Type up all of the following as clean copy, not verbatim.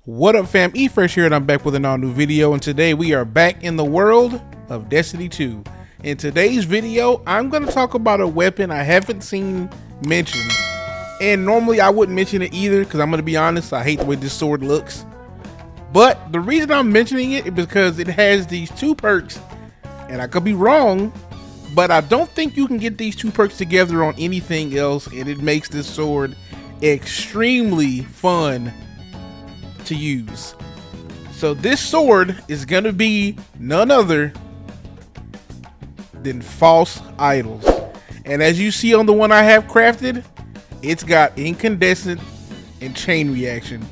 What up fam, eFresh here and I'm back with an all new video, and today we are back in the world of Destiny 2. In today's video, I'm going to talk about a weapon I haven't seen mentioned, and normally I wouldn't mention it either because I'm going to be honest, I hate the way this sword looks. But the reason I'm mentioning it is because it has these two perks, and I could be wrong, but I don't think you can get these two perks together on anything else, and it makes this sword extremely fun to use. So this sword is gonna be none other than False Idols, and as you see on the one I have crafted, it's got Incandescent and Chain Reaction.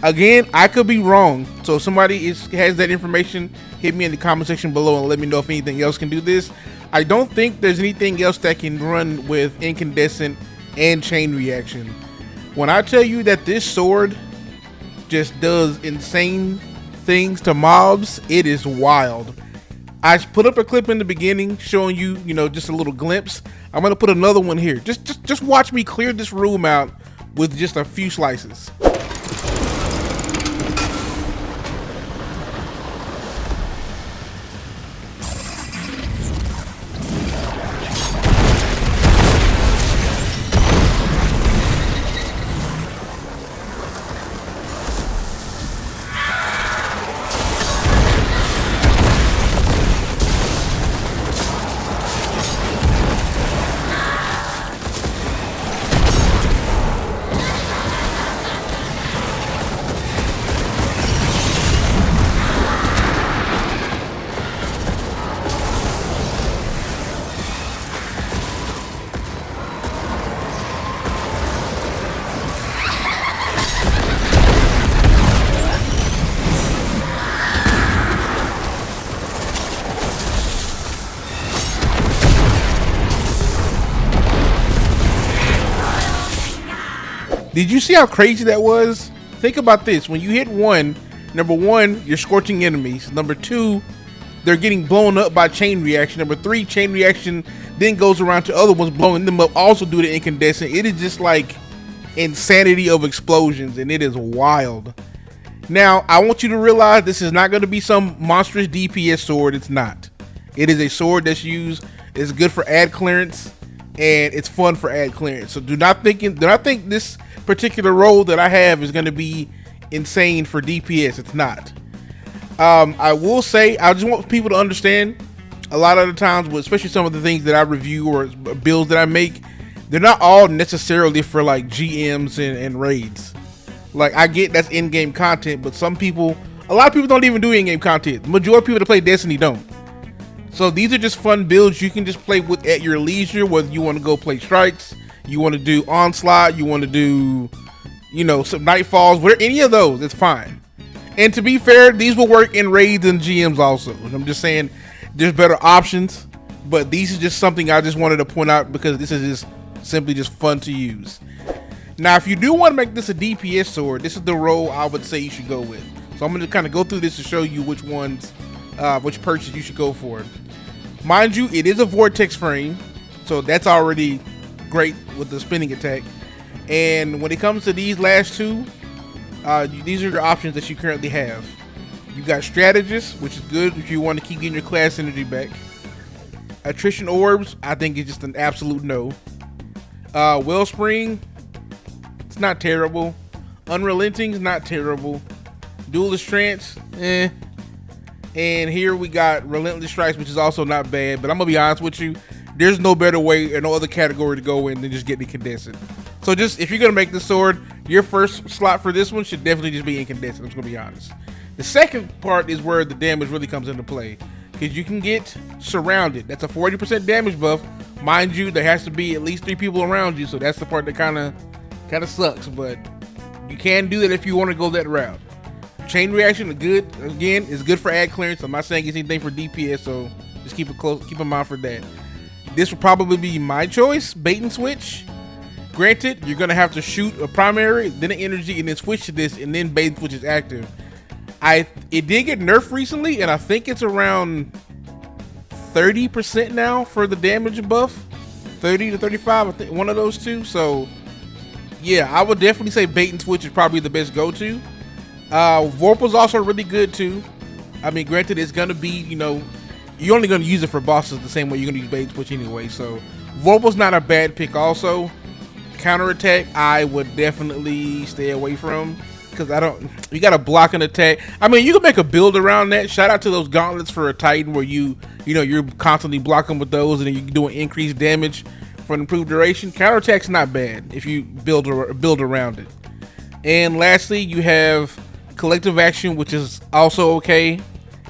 Again, I could be wrong, so if somebody has that information, hit me in the comment section below and let me know if anything else can do this. I don't think there's anything else that can run with Incandescent and Chain Reaction. When I tell you that this sword just does insane things to mobs, it is wild. I put up a clip in the beginning showing you, just a little glimpse. I'm gonna put another one here. Just watch me clear this room out with just a few slices. Did you see how crazy that was? Think about this. When you hit one, number one, you're scorching enemies. Number two, they're getting blown up by Chain Reaction. Number three, Chain Reaction then goes around to other ones, blowing them up, also due to Incandescent. It is just like insanity of explosions, and it is wild. Now, I want you to realize this is not going to be some monstrous DPS sword. It's not. It is a sword that's used. It's good for ad clearance, and it's fun for ad clearance. So do not think this particular role that I have is going to be insane for DPS. It's not. I will say, I just want people to understand, a lot of the times, especially some of the things that I review or builds that I make, they're not all necessarily for like GMs and raids. Like, I get that's in-game content, but a lot of people don't even do in-game content. The majority of people that play Destiny don't. So these are just fun builds you can just play with at your leisure, whether you want to go play strikes, you want to do onslaught, you want to do, some nightfalls, whatever, any of those, it's fine. And to be fair, these will work in raids and GMs also. I'm just saying there's better options, but these is just something I just wanted to point out because this is just simply just fun to use. Now, if you do want to make this a DPS sword, this is the role I would say you should go with. So I'm going to kind of go through this to show you which ones, which purchase you should go for. Mind you, it is a vortex frame, so that's already great with the spinning attack. And when it comes to these last two, these are your options that you currently have. You got strategist, which is good if you want to keep getting your class energy back. Attrition orbs, I think is just an absolute no. Wellspring, it's not terrible. Unrelenting is not terrible. Duelist trance, eh. And here we got Relentless Strikes, which is also not bad, but I'm gonna be honest with you, there's no better way or no other category to go in than just getting Incandescent. So just, if you're gonna make the sword, your first slot for this one should definitely just be Incandescent, I'm just gonna be honest. The second part is where the damage really comes into play, because you can get surrounded. That's a 40% damage buff. Mind you, there has to be at least 3 people around you, so that's the part that kind of sucks, but you can do that if you want to go that route. Chain Reaction is good, again, is good for ad clearance. I'm not saying it's anything for DPS, so just keep in mind for that. This will probably be my choice, bait and switch. Granted, you're gonna have to shoot a primary, then an energy, and then switch to this, and then bait and switch is active. It did get nerfed recently, and I think it's around 30% now for the damage buff, 30 to 35, I think, one of those two. So yeah, I would definitely say bait and switch is probably the best go-to. Vorpal's also really good too. I mean, granted, it's gonna be, you know, you're only gonna use it for bosses the same way you're gonna use bait and switch anyway. So Vorpal's not a bad pick. Also, counterattack I would definitely stay away from, because you gotta block an attack. I mean, you can make a build around that. Shout out to those gauntlets for a Titan where you're constantly blocking with those, and then you're doing increased damage for an improved duration. Counterattack's not bad if you build around it. And lastly, you have collective action, which is also okay.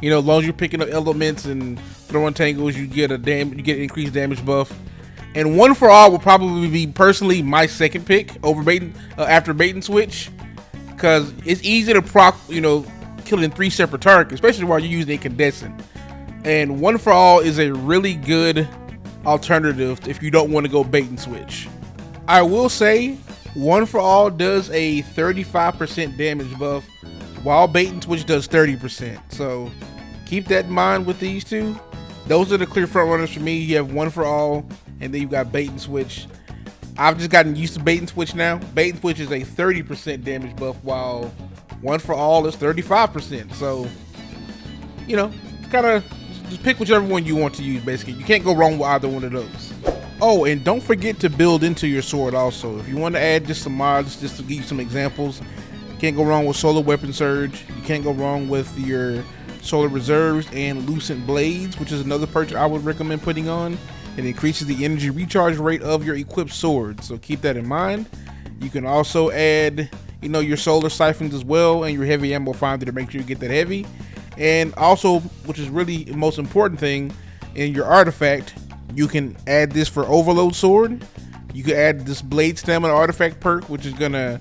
You know, as long as you're picking up elements and throwing tangles, you get increased damage buff. And one for all will probably be personally my second pick over after bait and switch, because it's easy to proc, you know, killing 3 separate targets, especially while you're using Incandescent. And one for all is a really good alternative if you don't want to go bait and switch. I will say one for all does a 35% damage buff, while bait and switch does 30%. So keep that in mind with these two. Those are the clear front runners for me. You have one for all, and then you got bait and switch. I've just gotten used to bait and switch now. Bait and switch is a 30% damage buff, while one for all is 35%. So, you know, kind of just pick whichever one you want to use, basically. You can't go wrong with either one of those. Oh, and don't forget to build into your sword also. If you want to add just some mods, just to give you some examples, you can't go wrong with Solar Weapon Surge. You can't go wrong with your Solar Reserves and Lucent Blades, which is another perk I would recommend putting on. It increases the energy recharge rate of your equipped sword, so keep that in mind. You can also add, you know, your solar siphons as well, and your heavy ammo finder to make sure you get that heavy. And also, which is really the most important thing, in your artifact, you can add this for Overload Sword. You can add this Blade Stamina artifact perk, which is gonna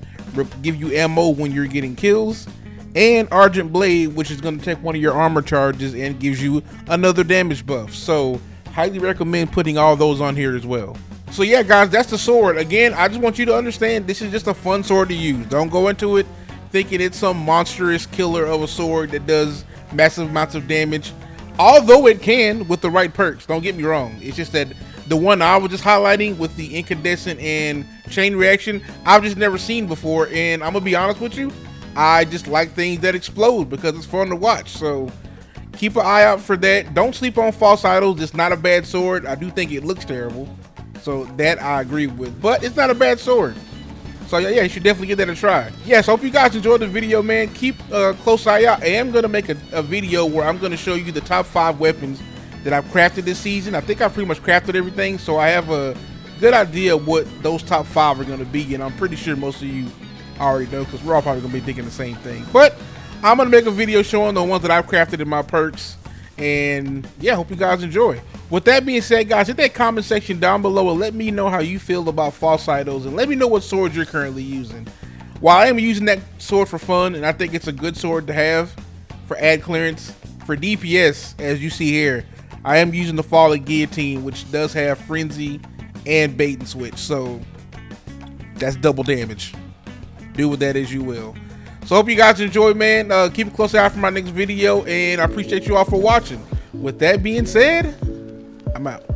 give you ammo when you're getting kills, and Argent Blade, which is gonna take one of your armor charges and gives you another damage buff. So highly recommend putting all those on here as well. So yeah, guys, that's the sword. Again, I just want you to understand this is just a fun sword to use. Don't go into it thinking it's some monstrous killer of a sword that does massive amounts of damage, although it can with the right perks. Don't get me wrong. It's just that the one I was just highlighting with the Incandescent and Chain Reaction, I've just never seen before, and I'm gonna be honest with you, I just like things that explode because it's fun to watch. So keep an eye out for that. Don't sleep on False Idols. It's not a bad sword. I do think it looks terrible, so that I agree with, but it's not a bad sword. So yeah, you should definitely give that a try. Yes, hope you guys enjoyed the video, man. Keep a close eye out. I am gonna make a video where I'm gonna show you the top 5 weapons that I've crafted this season. I think I pretty much crafted everything, so I have a good idea what those top 5 are gonna be, and I'm pretty sure most of you already know, because we're all probably gonna be thinking the same thing. But I'm gonna make a video showing the ones that I've crafted in my perks, and yeah, hope you guys enjoy. With that being said, guys, hit that comment section down below and let me know how you feel about False Idols, and let me know what swords you're currently using. While I am using that sword for fun, and I think it's a good sword to have for ad clearance, for DPS, as you see here, I am using the Fallen Guillotine, which does have Frenzy and Bait and Switch, so that's double damage. Do with that as you will. So hope you guys enjoy, man. Keep a close eye for my next video, and I appreciate you all for watching. With that being said, I'm out.